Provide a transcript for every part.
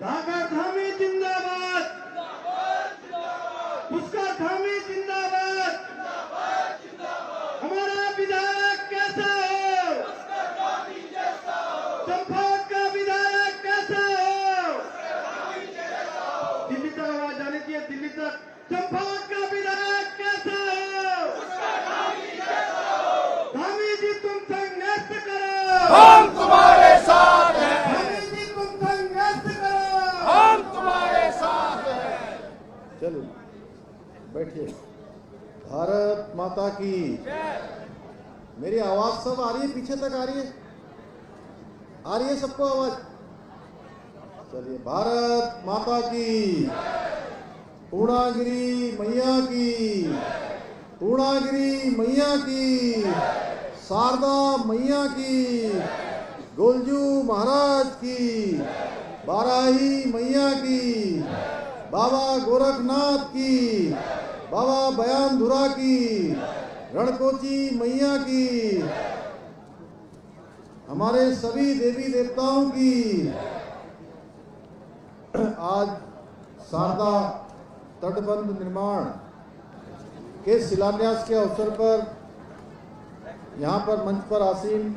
ढाका धामी जिंदाबाद, उसका धामी जिंदाबाद। हमारा विधायक कैसा हो, चंपावत का विधायक कैसा हो, दिल्ली तक आवाज जानी चाहिए, दिल्ली तक। चंपावत का विधायक कैसा हो, धामी जी तुम संघर्ष करो, हम तुम्हारे साथ हैं, धामी जी तुम संघर्ष करो, हम तुम्हारे साथ हैं। चलो बैठिए। भारत माता की। मेरी आवाज सब आ रही है, पीछे तक आ रही है? आ रही है सबको आवाज? चलिए, भारत माता की, पूर्णागिरी मैया की, पूर्णागिरी मैया की, शारदा मैया की, गोलजू महाराज की, बाराही मैया की, बाबा गोरखनाथ की, बाबा बयानधुरा की, रणकोची मैया की, हमारे सभी देवी देवताओं की। आज शारदा तटबंध निर्माण के शिलान्यास के अवसर पर यहाँ पर मंच पर आसीन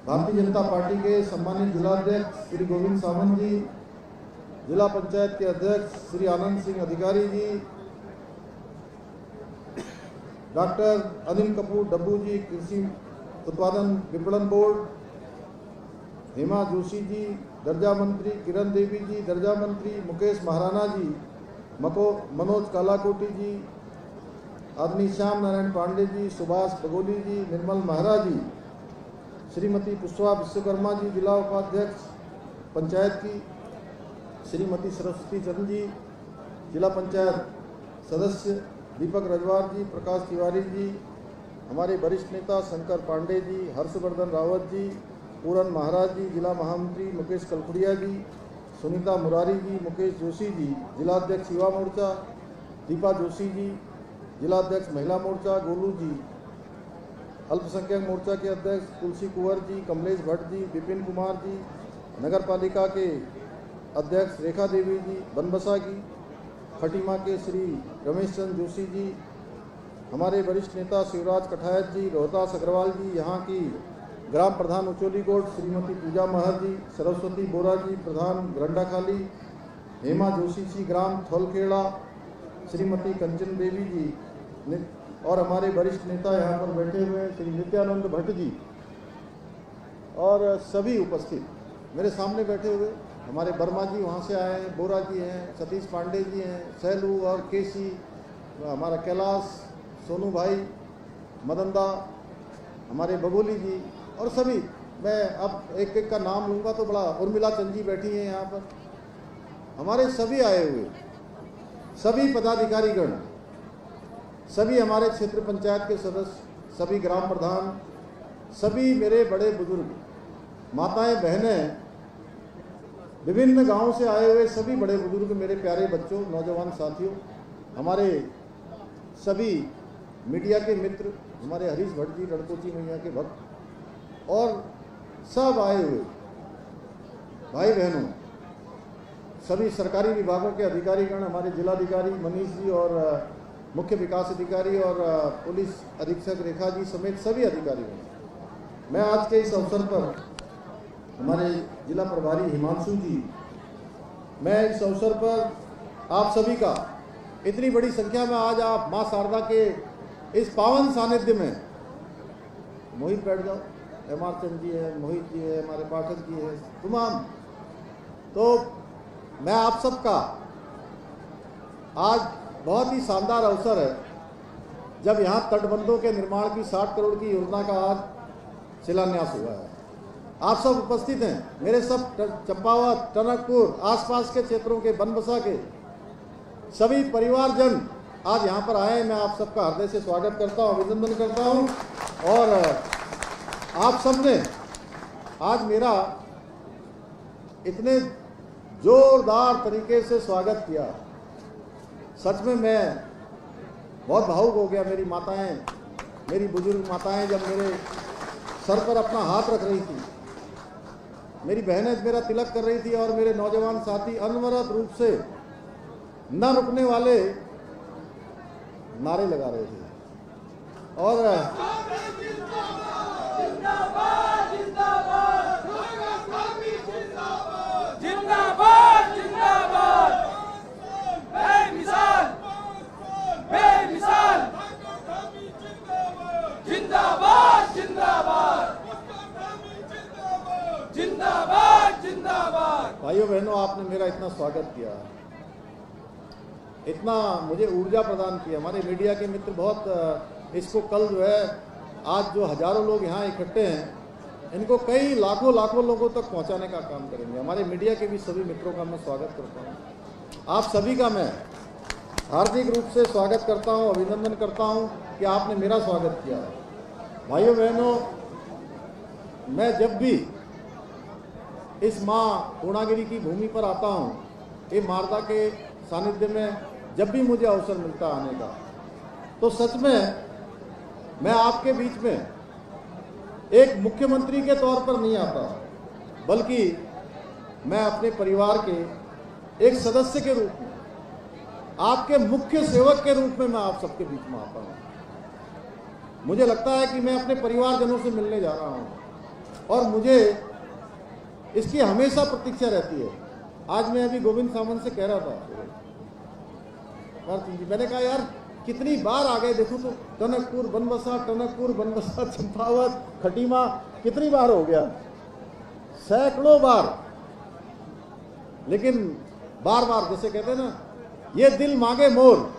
भारतीय जनता पार्टी के सम्मानित जिलाध्यक्ष श्री गोविंद सावंत जी, जिला पंचायत के अध्यक्ष श्री आनंद सिंह अधिकारी जी, डॉक्टर अनिल कपूर डब्बू जी, कृषि उत्पादन विपणन बोर्ड, हेमा जोशी जी, दर्जा मंत्री किरण देवी जी, दर्जा मंत्री मुकेश महाराणा जी, मनोज कालाकोटी जी, आदरणीय श्याम नारायण पांडे जी, सुभाष बगोली जी, निर्मल महरा जी, श्रीमती पुष्पा विश्वकर्मा जी, जिला उपाध्यक्ष पंचायत की, श्रीमती सरस्वती चंद जी, जिला पंचायत सदस्य दीपक रजवार जी, प्रकाश तिवारी जी, हमारे वरिष्ठ नेता शंकर पांडे जी, हर्षवर्धन रावत जी, पूरन महाराज जी, जिला महामंत्री मुकेश कलखुड़िया जी, सुनीता मुरारी जी, मुकेश जोशी जी, जिलाध्यक्ष युवा मोर्चा दीपा जोशी जी, जिलाध्यक्ष महिला मोर्चा गोलू जी, अल्पसंख्यक मोर्चा के अध्यक्ष तुलसी कुंवर जी, कमलेश भट्ट जी, विपिन कुमार जी, नगर पालिका के अध्यक्ष रेखा देवी जी, बनबसा की खटीमा के श्री रमेश चंद्र जोशी जी, हमारे वरिष्ठ नेता शिवराज कठायत जी, रोहतास अग्रवाल जी, यहाँ की ग्राम प्रधान उचोली कोट श्रीमती पूजा महर जी, सरस्वती बोरा जी, प्रधान ग्रंडाखाली, हेमा जोशी जी, ग्राम थोलखेड़ा श्रीमती कंचन देवी जी, और हमारे वरिष्ठ नेता यहाँ पर बैठे हुए श्री नित्यानंद भट्ट जी, और सभी उपस्थित मेरे सामने बैठे हुए हमारे वर्मा जी वहाँ से आए हैं, बोरा जी हैं, सतीश पांडे जी हैं, सैलू और केसी, हमारा कैलाश, सोनू भाई, मदनदा, हमारे बगोली जी, और सभी। मैं अब एक एक का नाम लूँगा तो बड़ा, उर्मिला चंद जी बैठी हैं यहाँ पर, हमारे सभी आए हुए, सभी पदाधिकारीगण, सभी हमारे क्षेत्र पंचायत के सदस्य, सभी ग्राम प्रधान, सभी मेरे बड़े बुजुर्ग, माताएं बहनें, विभिन्न गांवों से आए हुए सभी बड़े बुजुर्ग, मेरे प्यारे बच्चों, नौजवान साथियों, हमारे सभी मीडिया के मित्र, हमारे हरीश भट्ट जी, रणकोची मैया के भक्त, और सब आए हुए भाई बहनों, सभी सरकारी विभागों के अधिकारीगण, हमारे जिलाधिकारी मनीष जी और मुख्य विकास अधिकारी और पुलिस अधीक्षक रेखा जी समेत सभी अधिकारीगण। मैं आज के इस अवसर पर हमारे जिला प्रभारी हिमांशु जी, मैं इस अवसर पर आप सभी का, इतनी बड़ी संख्या में आज आप मां शारदा के इस पावन सानिध्य में, मोहित बैठ जाओ, एमआर चंद जी है, मोहित जी है, हमारे पाठक जी है, तमाम, तो मैं आप सबका आज बहुत ही शानदार अवसर है जब यहाँ तटबंधों के निर्माण की 60 करोड़ की योजना का आज शिलान्यास हुआ है। आप सब उपस्थित हैं, मेरे सब चंपावत, टनकपुर, आसपास के क्षेत्रों के, बनबसा के सभी परिवारजन आज यहाँ पर आए। मैं आप सबका हृदय से स्वागत करता हूँ, अभिनंदन करता हूँ, और आप सबने आज मेरा इतने जोरदार तरीके से स्वागत किया, सच में मैं बहुत भावुक हो गया। मेरी माताएं, मेरी बुजुर्ग माताएं जब मेरे सर पर अपना हाथ रख रही थी, मेरी बहनें मेरा तिलक कर रही थी और मेरे नौजवान साथी अनवरत रूप से न रुकने वाले नारे लगा रहे थे। और जिंदाबाद जिंदाबाद बेमिसाल बेमिसाल जिंदाबाद जिंदाबाद जिंदाबाद जिंदाबाद। भाइयों बहनों, आपने मेरा इतना स्वागत किया, इतना मुझे ऊर्जा प्रदान की। हमारे मीडिया के मित्र बहुत इसको कल जो है, आज जो हजारों लोग यहाँ इकट्ठे हैं, इनको कई लाखों लोगों तक पहुँचाने का काम करेंगे। हमारे मीडिया के भी सभी मित्रों का मैं स्वागत करता हूँ। आप सभी का मैं हार्दिक रूप से स्वागत करता हूँ, अभिनंदन करता हूँ कि आपने मेरा स्वागत किया। भाइयों बहनों, मैं जब भी इस माँ पूर्णागिरी की भूमि पर आता हूँ, ये मारदा के सानिध्य में जब भी मुझे अवसर मिलता आने का, तो सच में मैं आपके बीच में एक मुख्यमंत्री के तौर पर नहीं आता, बल्कि मैं अपने परिवार के एक सदस्य के रूप में, आपके मुख्य सेवक के रूप में मैं आप सबके बीच में आता हूँ। मुझे लगता है कि मैं अपने परिवारजनों से मिलने जा रहा हूँ और मुझे इसकी हमेशा प्रतीक्षा रहती है। आज मैं अभी गोविंद सावंत से कह रहा था, मैंने कहा यार कितनी बार आ गए, देखो तो टनकपुर बनबसा चंपावत खटीमा कितनी बार हो गया, सैकड़ों बार, लेकिन बार बार जैसे कहते हैं ना, ये दिल मांगे मोर।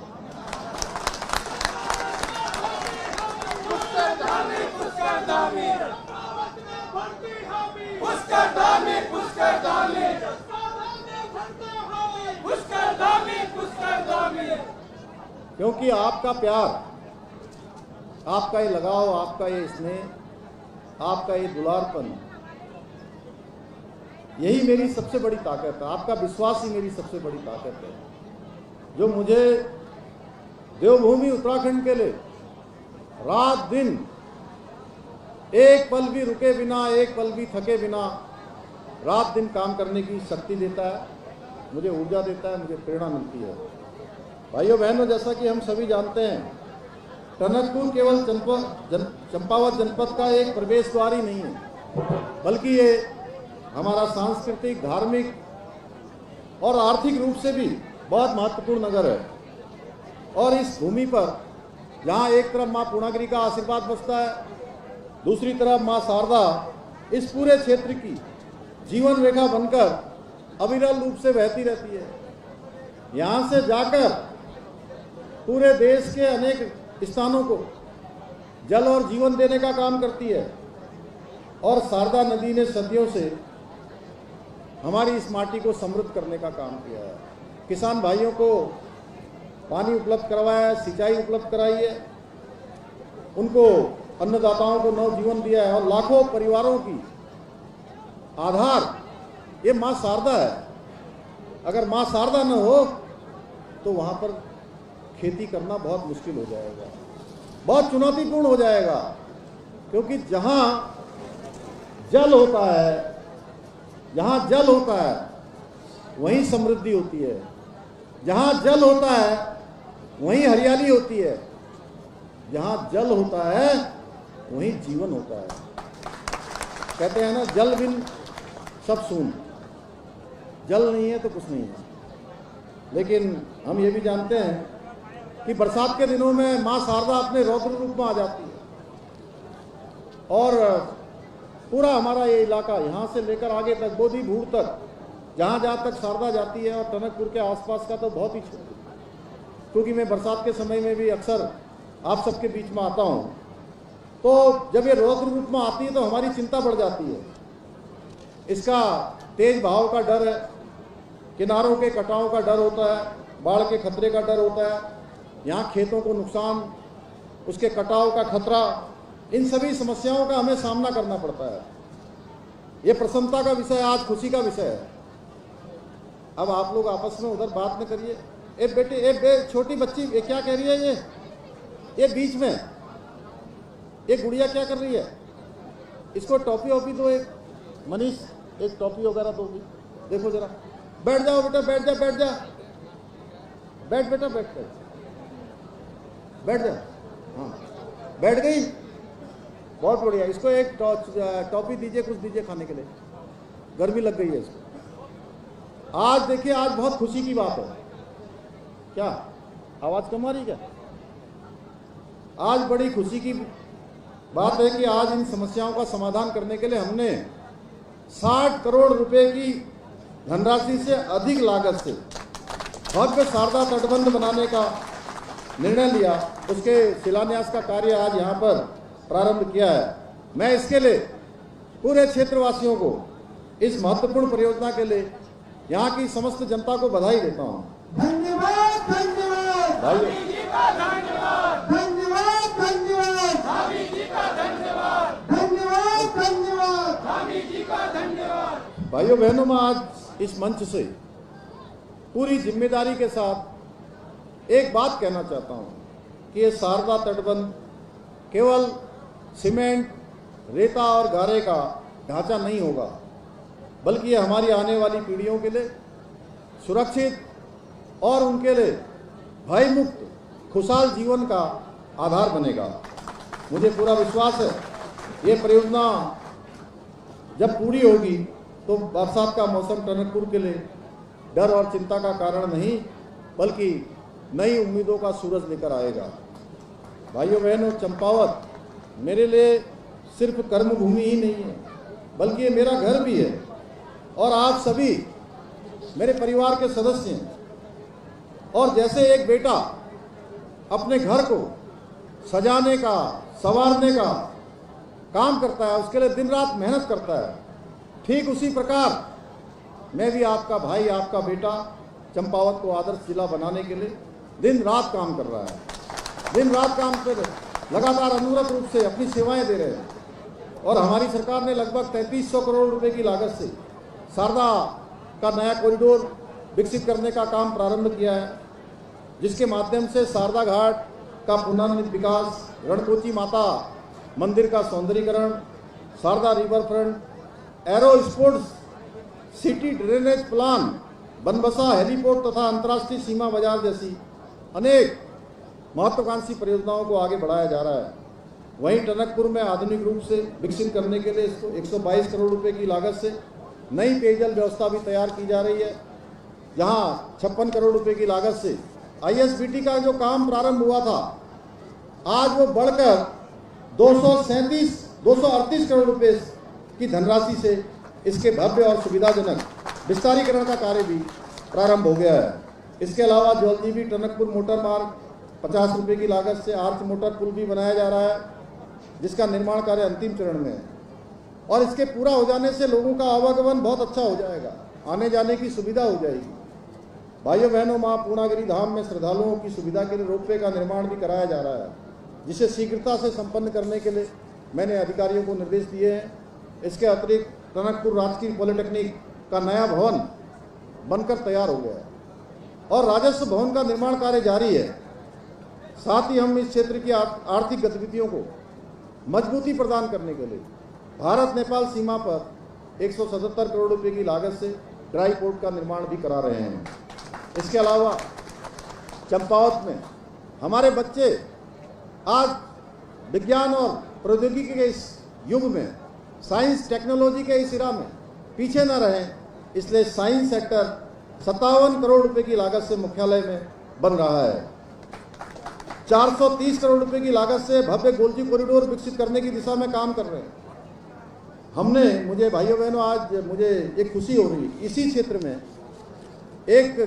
क्योंकि आपका प्यार, आपका ये लगाव, आपका ये स्नेह, आपका ये दुलारपन, यही मेरी सबसे बड़ी ताकत है। आपका विश्वास ही मेरी सबसे बड़ी ताकत है, जो मुझे देवभूमि उत्तराखंड के लिए रात दिन एक पल भी रुके बिना, एक पल भी थके बिना रात दिन काम करने की शक्ति देता है, मुझे ऊर्जा देता है, मुझे प्रेरणा मिलती है। भाइयों बहनों, जैसा कि हम सभी जानते हैं, टनकपुर केवल चंपावत जनपद का एक प्रवेश द्वार ही नहीं है, बल्कि ये हमारा सांस्कृतिक, धार्मिक और आर्थिक रूप से भी बहुत महत्वपूर्ण नगर है। और इस भूमि पर जहाँ एक तरफ माँ पूर्णागिरी का आशीर्वाद बसता है, दूसरी तरफ माँ शारदा इस पूरे क्षेत्र की जीवन रेखा बनकर अविरल रूप से बहती रहती है। यहाँ से जाकर पूरे देश के अनेक स्थानों को जल और जीवन देने का काम करती है। और शारदा नदी ने सदियों से हमारी इस माटी को समृद्ध करने का काम किया है। किसान भाइयों को पानी उपलब्ध करवाया है, सिंचाई उपलब्ध कराई है, उनको अन्नदाताओं को नवजीवन दिया है और लाखों परिवारों की आधार ये माँ शारदा है। अगर माँ शारदा न हो तो वहाँ पर खेती करना बहुत मुश्किल हो जाएगा, बहुत चुनौतीपूर्ण हो जाएगा, क्योंकि जहाँ जल होता है, जहाँ जल होता है वहीं समृद्धि होती है, जहाँ जल होता है वहीं हरियाली होती है, जहाँ जल होता है वहीं जीवन होता है। कहते हैं ना, जल बिन सब सून, जल नहीं है तो कुछ नहीं है। लेकिन हम ये भी जानते हैं कि बरसात के दिनों में माँ शारदा अपने रौद्र रूप में आ जाती है और पूरा हमारा ये इलाका यहाँ से लेकर आगे तक, बोधी भूड़ तक, जहाँ जहाँ तक शारदा जाती है, और टनकपुर के आसपास का तो बहुत ही छोटा, क्योंकि मैं बरसात के समय में भी अक्सर आप सबके बीच में आता हूँ, तो जब ये रौद्र रूप में आती है तो हमारी चिंता बढ़ जाती है। इसका तेज बहाव का डर है, किनारों के कटाव का डर होता है, बाढ़ के खतरे का डर होता है, यहाँ खेतों को नुकसान, उसके कटाव का खतरा, इन सभी समस्याओं का हमें सामना करना पड़ता है। ये प्रसन्नता का विषय, आज खुशी का विषय है। अब आप लोग आपस में उधर बात न करिए। ए बेटे, छोटी बच्ची ये क्या कह रही है? ये बीच में ये गुड़िया क्या कर रही है? इसको टॉपी वॉपी दो। एक मनीष एक टॉफी वगैरह दोगी? देखो जरा, बैठ जाओ बेटा, बैठ जा, बैठ जा, बैठ बेटा, बैठ बैठ बैठ जा। हाँ, बैठ गई, बहुत बढ़िया। इसको एक टॉफी दीजिए, कुछ दीजिए खाने के लिए, गर्मी लग गई है इसको। आज देखिए, आज बहुत खुशी की बात है। क्या आवाज कम आ रही क्या? आज बड़ी खुशी की बात है कि आज इन समस्याओं का समाधान करने के लिए हमने 60 करोड़ रुपए की धनराशि से अधिक लागत से भव्य शारदा तटबंध बनाने का निर्णय लिया। उसके शिलान्यास का कार्य आज यहाँ पर प्रारंभ किया है। मैं इसके लिए पूरे क्षेत्रवासियों को इस महत्वपूर्ण परियोजना के लिए यहाँ की समस्त जनता को बधाई देता हूँ। धन्यवाद धन्यवाद भाइयों, धन्यवाद धन्यवाद धन्यवाद स्वामी जी का धन्यवाद, धन्यवाद धन्यवाद स्वामी जी का धन्यवाद। भाइयों बहनों, मैं आज इस मंच से पूरी जिम्मेदारी के साथ एक बात कहना चाहता हूँ कि ये शारदा तटबंध केवल सीमेंट, रेता और गारे का ढांचा नहीं होगा, बल्कि ये हमारी आने वाली पीढ़ियों के लिए सुरक्षित और उनके लिए भयमुक्त खुशहाल जीवन का आधार बनेगा। मुझे पूरा विश्वास है ये परियोजना जब पूरी होगी तो बरसात का मौसम टनकपुर के लिए डर और चिंता का कारण नहीं, बल्कि नई उम्मीदों का सूरज लेकर आएगा। भाइयों बहनों, चंपावत मेरे लिए सिर्फ कर्मभूमि ही नहीं है, बल्कि ये मेरा घर भी है और आप सभी मेरे परिवार के सदस्य हैं। और जैसे एक बेटा अपने घर को सजाने का, संवारने का काम करता है, उसके लिए दिन रात मेहनत करता है, ठीक उसी प्रकार मैं भी आपका भाई, आपका बेटा चंपावत को आदर्श जिला बनाने के लिए दिन रात काम कर रहा है। दिन रात काम कर लगातार अनवरत रूप से अपनी सेवाएं दे रहे हैं। और हमारी सरकार ने लगभग 3300 करोड़ रुपए की लागत से शारदा का नया कॉरिडोर विकसित करने का काम प्रारंभ किया है, जिसके माध्यम से शारदा घाट का पुनर्निर्मित विकास, रणकोची माता मंदिर का सौंदर्यीकरण, Sharda river front, aero sports city drainage plan, Banbasa heliport तथा अंतर्राष्ट्रीय सीमा बाजार जैसी अनेक महत्वाकांक्षी परियोजनाओं को आगे बढ़ाया जा रहा है। वहीं टनकपुर में आधुनिक रूप से विकसित करने के लिए इसको 122 करोड़ रुपए की लागत से नई पेयजल व्यवस्था भी तैयार की जा रही है, जहां 56 करोड़ रुपए की लागत से ISBT का जो काम प्रारंभ हुआ था, आज वो बढ़कर 238 करोड़ रुपए की धनराशि से इसके भव्य और सुविधाजनक विस्तारीकरण का कार्य भी प्रारंभ हो गया है। इसके अलावा जल्दी टनकपुर मोटर मार्ग 50 रुपये की लागत से आर्च मोटर पुल भी बनाया जा रहा है, जिसका निर्माण कार्य अंतिम चरण में है। और इसके पूरा हो जाने से लोगों का आवागमन बहुत अच्छा हो जाएगा, आने जाने की सुविधा हो जाएगी। भाइयों बहनों, माँ पूर्णागिरि धाम में श्रद्धालुओं की सुविधा के लिए रोपवे का निर्माण भी कराया जा रहा है, जिसे शीघ्रता से संपन्न करने के लिए मैंने अधिकारियों को निर्देश दिए हैं। इसके अतिरिक्त टनकपुर राजकीय पॉलिटेक्निक का नया भवन बनकर तैयार हो गया है और राजस्व भवन का निर्माण कार्य जारी है। साथ ही हम इस क्षेत्र की आर्थिक गतिविधियों को मजबूती प्रदान करने के लिए भारत नेपाल सीमा पर 177 करोड़ रुपए की लागत से ड्राई पोर्ट का निर्माण भी करा रहे हैं। इसके अलावा चंपावत में हमारे बच्चे आज विज्ञान और प्रौद्योगिकी के इस युग में, साइंस टेक्नोलॉजी के इस इरा में पीछे न रहें, इसलिए साइंस सेक्टर 57 करोड़ रुपए की लागत से मुख्यालय में बन रहा है। 430 करोड़ रुपए की लागत से भव्य गोलजी कॉरिडोर विकसित करने की दिशा में काम कर रहे हैं। मुझे भाइयों बहनों, आज मुझे एक खुशी हो रही है, इसी क्षेत्र में एक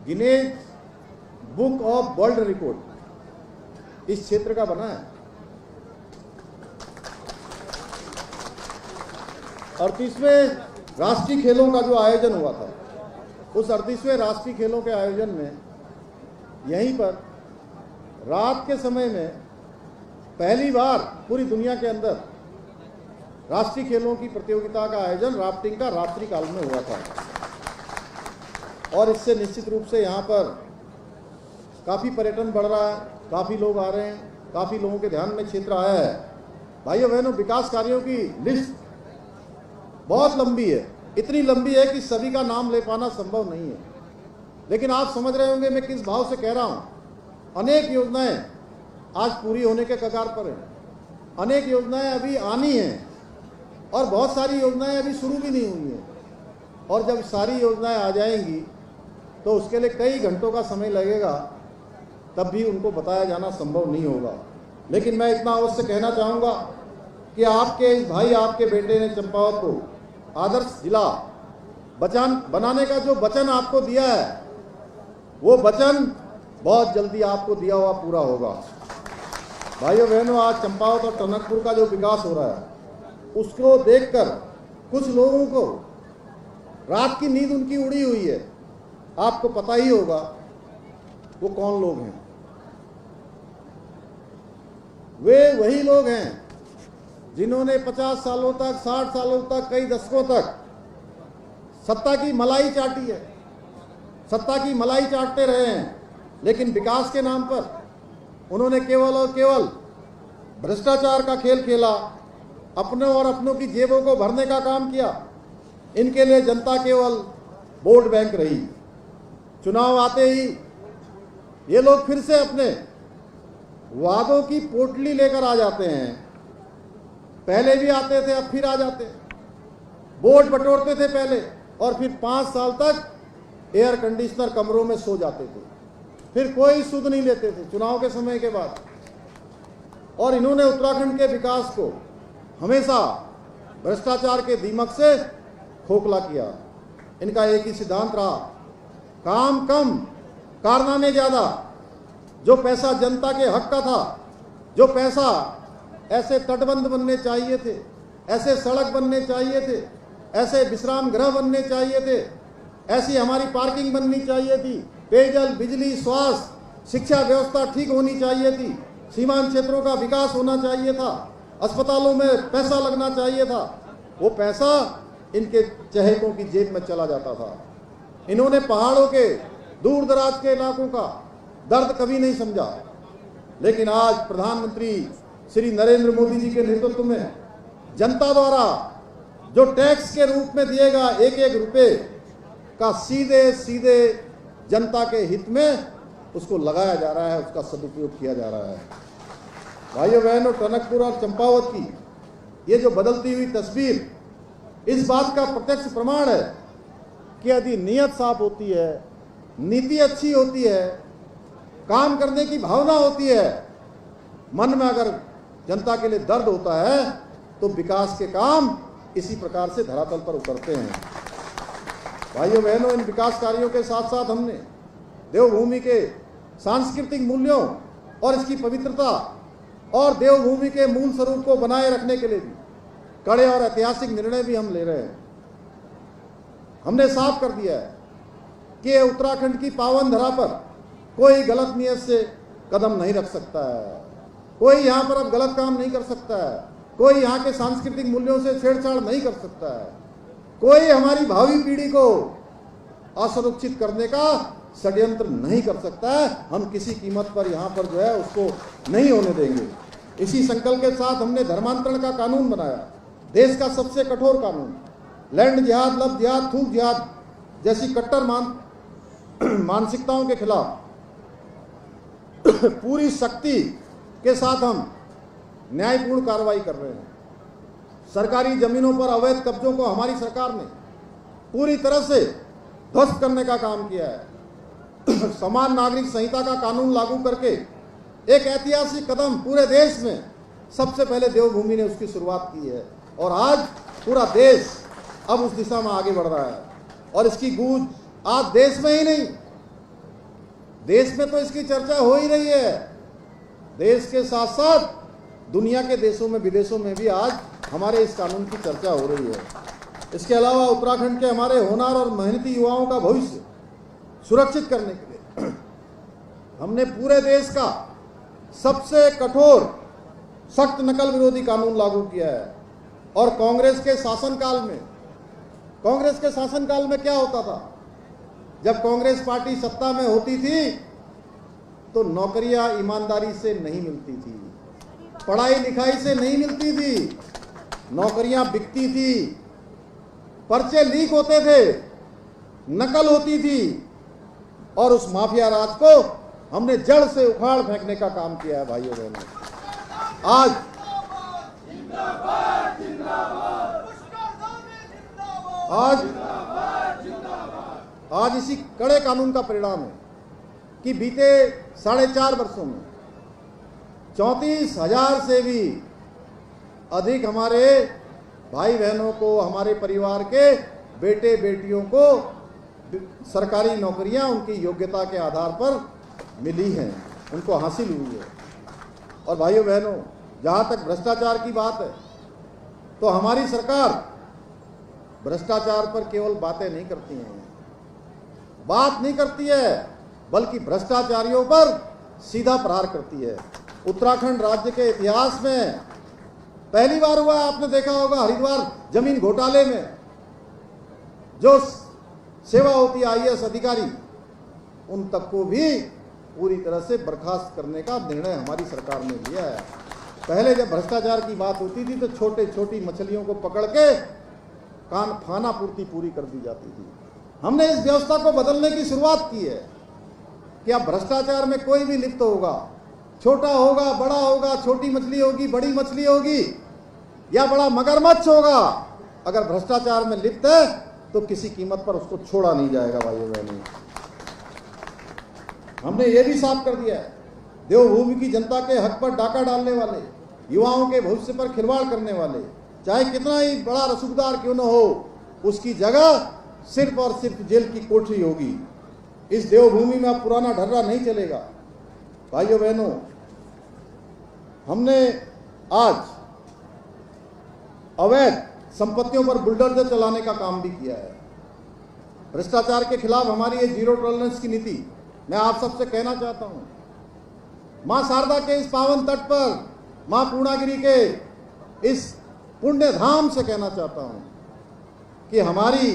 Guinness book of world record इस क्षेत्र का बना है। 38वें राष्ट्रीय खेलों का जो आयोजन हुआ था, उस 38वें राष्ट्रीय खेलों के आयोजन में यहीं पर रात के समय में पहली बार पूरी दुनिया के अंदर राष्ट्रीय खेलों की प्रतियोगिता का आयोजन राफ्टिंग का रात्रि काल में हुआ था। और इससे निश्चित रूप से यहाँ पर काफ़ी पर्यटन बढ़ रहा है, काफ़ी लोग आ रहे हैं, काफ़ी लोगों के ध्यान में क्षेत्र आया है। भाइयों बहनों, विकास कार्यों की लिस्ट बहुत लंबी है, इतनी लंबी है कि सभी का नाम ले पाना संभव नहीं है। लेकिन आप समझ रहे होंगे मैं किस भाव से कह रहा हूं। अनेक योजनाएं आज पूरी होने के कगार पर हैं, अनेक योजनाएं अभी आनी हैं और बहुत सारी योजनाएं अभी शुरू भी नहीं हुई हैं। और जब सारी योजनाएं आ जाएंगी तो उसके लिए कई घंटों का समय लगेगा, तब भी उनको बताया जाना संभव नहीं होगा। लेकिन मैं इतना अवश्य कहना चाहूँगा कि आपके इस भाई, आपके बेटे ने चंपावत को आदर्श जिला बनाने का जो वचन आपको दिया है, वो वचन बहुत जल्दी आपको दिया हुआ पूरा होगा। भाइयों बहनों, आज चंपावत और टनकपुर का जो विकास हो रहा है उसको देखकर कुछ लोगों को रात की नींद उनकी उड़ी हुई है। आपको पता ही होगा वो कौन लोग हैं। वे वही लोग हैं जिन्होंने 50 सालों तक, 60 सालों तक, कई दशकों तक सत्ता की मलाई चाटी है, सत्ता की मलाई चाटते रहे हैं। लेकिन विकास के नाम पर उन्होंने केवल और केवल भ्रष्टाचार का खेल खेला, अपने और अपनों की जेबों को भरने का काम किया। इनके लिए जनता केवल वोट बैंक रही। चुनाव आते ही ये लोग फिर से अपने वादों की पोटली लेकर आ जाते हैं। पहले भी आते थे, अब फिर आ जाते हैं। वोट बटोरते थे पहले और फिर 5 साल तक एयर कंडीशनर कमरों में सो जाते थे, फिर कोई सुध नहीं लेते थे चुनाव के समय के बाद। और इन्होंने उत्तराखंड के विकास को हमेशा भ्रष्टाचार के दीमक से खोखला किया। इनका एक ही सिद्धांत रहा, काम कम कारनामे ज्यादा। जो पैसा जनता के हक का था, जो पैसा ऐसे तटबंध बनने चाहिए थे, ऐसे सड़क बनने चाहिए थे, ऐसे विश्राम गृह बनने चाहिए थे, ऐसी हमारी पार्किंग बननी चाहिए थी, पेयजल, बिजली, स्वास्थ्य, शिक्षा व्यवस्था ठीक होनी चाहिए थी, सीमांत क्षेत्रों का विकास होना चाहिए था, अस्पतालों में पैसा लगना चाहिए था, वो पैसा इनके चहेतों की जेब में चला जाता था। इन्होंने पहाड़ों के, दूर दराज के इलाकों का दर्द कभी नहीं समझा। लेकिन आज प्रधानमंत्री श्री नरेंद्र मोदी जी के नेतृत्व में जनता द्वारा जो टैक्स के रूप में दिएगा एक एक रुपए का सीधे सीधे जनता के हित में उसको लगाया जा रहा है, उसका सदुपयोग किया जा रहा है। भाइयों बहनों, टनकपुर और चंपावत की ये जो बदलती हुई तस्वीर इस बात का प्रत्यक्ष प्रमाण है कि यदि नीयत साफ होती है, नीति अच्छी होती है, काम करने की भावना होती है, मन में अगर जनता के लिए दर्द होता है तो विकास के काम इसी प्रकार से धरातल पर उतरते हैं। भाइयों बहनों, इन विकास कार्यों के साथ साथ हमने देवभूमि के सांस्कृतिक मूल्यों और इसकी पवित्रता और देवभूमि के मूल स्वरूप को बनाए रखने के लिए भी कड़े और ऐतिहासिक निर्णय भी हम ले रहे हैं। हमने साफ कर दिया है कि उत्तराखंड की पावन धरा पर कोई गलत नियत से कदम नहीं रख सकता है, कोई यहाँ पर अब गलत काम नहीं कर सकता है, कोई यहाँ के सांस्कृतिक मूल्यों से छेड़छाड़ नहीं कर सकता है, कोई हमारी भावी पीढ़ी को असुरक्षित करने का षड्यंत्र नहीं कर सकता है। हम किसी कीमत पर यहाँ पर जो है उसको नहीं होने देंगे। इसी संकल्प के साथ हमने धर्मांतरण का कानून बनाया, देश का सबसे कठोर कानून। लैंड जिहाद, लव जिहाद, थूक जिहाद जैसी कट्टर मानसिकताओं के खिलाफ पूरी शक्ति के साथ हम न्यायपूर्ण कार्रवाई कर रहे हैं। सरकारी जमीनों पर अवैध कब्जों को हमारी सरकार ने पूरी तरह से ध्वस्त करने का काम किया है। समान नागरिक संहिता का कानून लागू करके एक ऐतिहासिक कदम पूरे देश में सबसे पहले देवभूमि ने उसकी शुरुआत की है और आज पूरा देश अब उस दिशा में आगे बढ़ रहा है। और इसकी गूंज आज देश में ही नहीं, देश में तो इसकी चर्चा हो ही रही है, देश के साथ साथ दुनिया के देशों में, विदेशों में भी आज हमारे इस कानून की चर्चा हो रही है। इसके अलावा उत्तराखंड के हमारे होनहार और मेहनती युवाओं का भविष्य सुरक्षित करने के लिए हमने पूरे देश का सबसे कठोर सख्त नकल विरोधी कानून लागू किया है। और कांग्रेस के शासनकाल में क्या होता था? जब कांग्रेस पार्टी सत्ता में होती थी तो नौकरियां ईमानदारी से नहीं मिलती थी, पढ़ाई लिखाई से नहीं मिलती थी, नौकरियां बिकती थी, पर्चे लीक होते थे, नकल होती थी, और उस माफिया राज को हमने जड़ से उखाड़ फेंकने का काम किया है भाइयों बहनों। आज इसी कड़े कानून का परिणाम है कि बीते 4.5 वर्षों में 34,000 से भी अधिक हमारे भाई बहनों को, हमारे परिवार के बेटे बेटियों को सरकारी नौकरियां उनकी योग्यता के आधार पर मिली हैं, उनको हासिल हुई है। और भाइयों बहनों, जहां तक भ्रष्टाचार की बात है, तो हमारी सरकार भ्रष्टाचार पर केवल बातें नहीं करती हैं, बात नहीं करती है, बल्कि भ्रष्टाचारियों पर सीधा प्रहार करती है। उत्तराखंड राज्य के इतिहास में पहली बार हुआ, आपने देखा होगा, हरिद्वार जमीन घोटाले में जो सेवा होती है IAS अधिकारी, उन तक को भी पूरी तरह से बर्खास्त करने का निर्णय हमारी सरकार ने लिया है। पहले जब भ्रष्टाचार की बात होती थी तो छोटे छोटी मछलियों को पकड़ के खाना पूर्ति पूरी कर दी जाती थी। हमने इस व्यवस्था को बदलने की शुरुआत की है कि अब भ्रष्टाचार में कोई भी लिप्त होगा, छोटा होगा, बड़ा होगा, छोटी मछली होगी, बड़ी मछली होगी, या बड़ा मगरमच्छ होगा, अगर भ्रष्टाचार में लिप्त है तो किसी कीमत पर उसको छोड़ा नहीं जाएगा भाइयों बहनों। हमने ये भी साफ कर दिया है, देवभूमि की जनता के हक पर डाका डालने वाले, युवाओं के भविष्य पर खिलवाड़ करने वाले, चाहे कितना ही बड़ा रसूखदार क्यों न हो, उसकी जगह सिर्फ और सिर्फ जेल की कोठरी होगी। इस देवभूमि में अब पुराना ढर्रा नहीं चलेगा। भाइयों बहनों, हमने आज अवैध संपत्तियों पर बुलडोजर चलाने का काम भी किया है। भ्रष्टाचार के खिलाफ हमारी ये जीरो टॉलरेंस की नीति, मैं आप सबसे कहना चाहता हूं, मां शारदा के इस पावन तट पर, मां पूर्णागिरी के इस पुण्य धाम से कहना चाहता हूं कि हमारी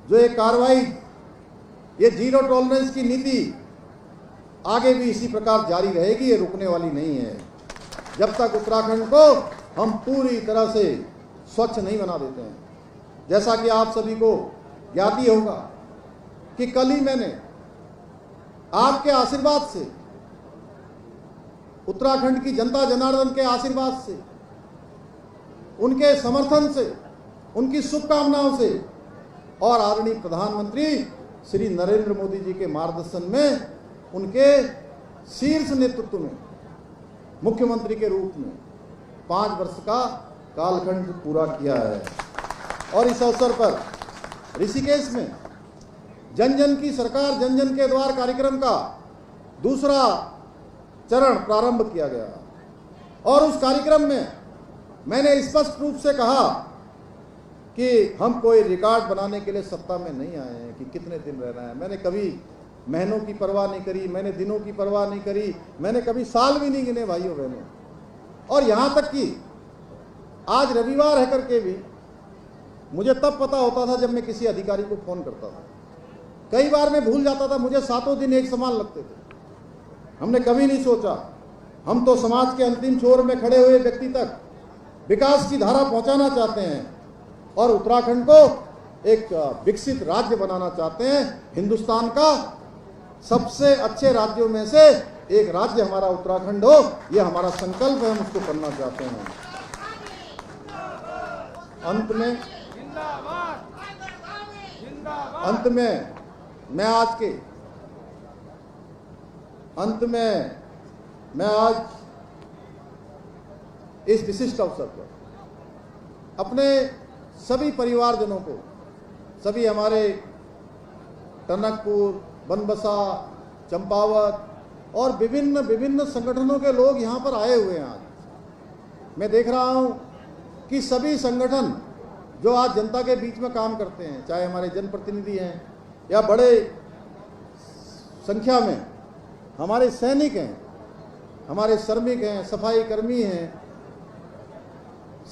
जो ये कार्रवाई, ये जीरो टॉलरेंस की नीति आगे भी इसी प्रकार जारी रहेगी, ये रुकने वाली नहीं है। जब तक उत्तराखंड को हम पूरी तरह से स्वच्छ नहीं बना देते हैं। जैसा कि आप सभी को ज्ञात ही होगा कि कल ही मैंने आपके आशीर्वाद से, उत्तराखंड की जनता जनार्दन के आशीर्वाद से, उनके समर्थन से, उनकी शुभकामनाओं से और आदरणीय प्रधानमंत्री श्री नरेंद्र मोदी जी के मार्गदर्शन में, उनके शीर्ष नेतृत्व में मुख्यमंत्री के रूप में 5 वर्ष का कालखंड पूरा किया है। और इस अवसर पर ऋषिकेश में जन जन की सरकार, जन जन के द्वार कार्यक्रम का दूसरा चरण प्रारंभ किया गया। और उस कार्यक्रम में मैंने स्पष्ट रूप से कहा कि हम कोई रिकॉर्ड बनाने के लिए सत्ता में नहीं आए हैं कि कितने दिन रहना है। मैंने कभी महीनों की परवाह नहीं करी, मैंने दिनों की परवाह नहीं करी, मैंने कभी साल भी नहीं गिने भाइयों बहनों। और यहां तक कि आज रविवार है करके भी मुझे तब पता होता था जब मैं किसी अधिकारी को फोन करता था। कई बार मैं भूल जाता था, मुझे 7 दिन एक समान लगते थे। हमने कभी नहीं सोचा, हम तो समाज के अंतिम छोर में खड़े हुए व्यक्ति तक विकास की धारा पहुंचाना चाहते हैं और उत्तराखंड को एक विकसित राज्य बनाना चाहते हैं। हिंदुस्तान का सबसे अच्छे राज्यों में से एक राज्य हमारा उत्तराखंड हो, यह हमारा संकल्प है, हम उसको करना चाहते हैं। अंत में मैं आज इस विशिष्ट अवसर पर अपने सभी परिवारजनों को, सभी हमारे टनकपुर, बनबसा, चंपावत और विभिन्न संगठनों के लोग यहाँ पर आए हुए हैं। आज मैं देख रहा हूँ कि सभी संगठन जो आज जनता के बीच में काम करते हैं, चाहे हमारे जनप्रतिनिधि हैं या बड़े संख्या में हमारे सैनिक हैं, हमारे श्रमिक हैं, सफाई कर्मी हैं,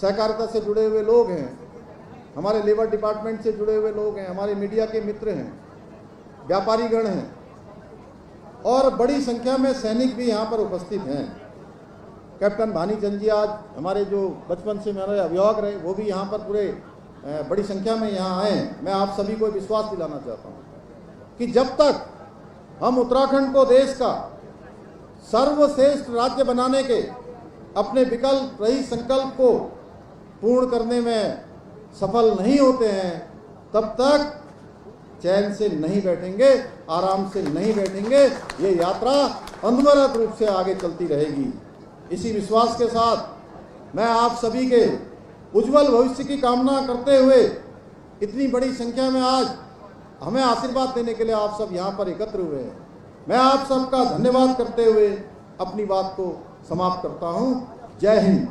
सहकारिता से जुड़े हुए लोग हैं, हमारे लेबर डिपार्टमेंट से जुड़े हुए लोग हैं, हमारे मीडिया के मित्र हैं, व्यापारीगण हैं और बड़ी संख्या में सैनिक भी यहाँ पर उपस्थित हैं। कैप्टन भानी चंद जी आज हमारे जो बचपन से मेरे अभिभावक रहे, वो भी यहाँ पर पूरे बड़ी संख्या में यहाँ आए, मैं आप सभी को विश्वास दिलाना चाहता हूँ कि जब तक हम उत्तराखंड को देश का सर्वश्रेष्ठ राज्य बनाने के अपने विकल्प रही संकल्प को पूर्ण करने में सफल नहीं होते हैं, तब तक चैन से नहीं बैठेंगे, आराम से नहीं बैठेंगे। ये यात्रा अनवरत रूप से आगे चलती रहेगी। इसी विश्वास के साथ मैं आप सभी के उज्जवल भविष्य की कामना करते हुए इतनी बड़ी संख्या में आज हमें आशीर्वाद देने के लिए आप सब यहाँ पर एकत्र हुए हैं, मैं आप सबका धन्यवाद करते हुए अपनी बात को समाप्त करता हूँ। जय हिंद।